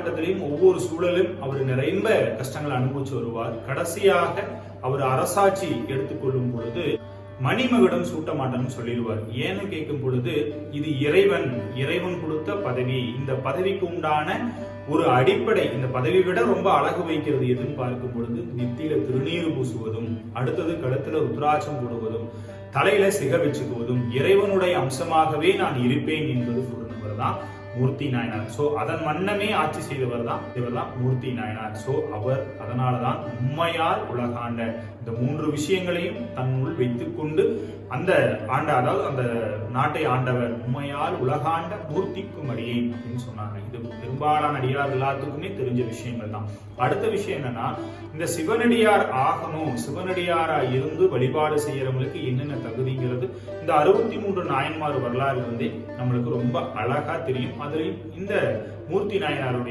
காலகட்டத்திலையும் ஒவ்வொரு சூழலும் அவர் நிறைந்த கஷ்டங்களை அனுபவிச்சு வருவார். கடைசியாக அவர் அரசாட்சி எடுத்துக்கொள்ளும் பொழுது மணிமகுடம் சூட்ட மாட்டேன்னு சொல்லிடுவார். ஏன்னு கேட்கும் பொழுது இது இறைவன் கொடுத்த பதவி. இந்த பதவிக்கு உண்டான ஒரு அடிப்படை, இந்த பதவி விட ரொம்ப அழகு வைக்கிறது எதுன்னு பார்க்கும் பொழுது நெத்தியில திருநீர் பூசுவதும், அடுத்தது கழுத்துல ருத்ராட்சம் போடுவதும், தலையில சிக வச்சுக்குவதும், இறைவனுடைய அம்சமாகவே நான் இருப்பேன் என்பது கூறினவர் தான் மூர்த்தி நாயனார். சோ அதன் வண்ணமே ஆட்சி செய்தவர் தான் இவர்தான் மூர்த்தி நாயனார். சோ அவர் அதனாலதான் உண்மையால் உலகாண்ட இந்த 3 விஷயங்களையும் தன்னுள் வைத்துக் கொண்டு அந்த அதாவது அந்த நாட்டை ஆண்டவர் உண்மையால் உலகாண்ட மூர்த்திக்கும் அடியேன் அப்படின்னு சொன்னாங்க. இது பெரும்பாலான அடியார் எல்லாத்துக்குமே தெரிஞ்ச விஷயங்கள் தான். அடுத்த விஷயம் என்னன்னா, இந்த சிவனடியார் ஆகணும், சிவனடியாரா இருந்து வழிபாடு செய்யறவங்களுக்கு என்னென்ன தகுதிங்கிறது இந்த 63 நாயன்மார் வரலாறு இருந்தே நம்மளுக்கு ரொம்ப அழகா தெரியும். அதுலயும் இந்த மூர்த்தி நாயனாருடைய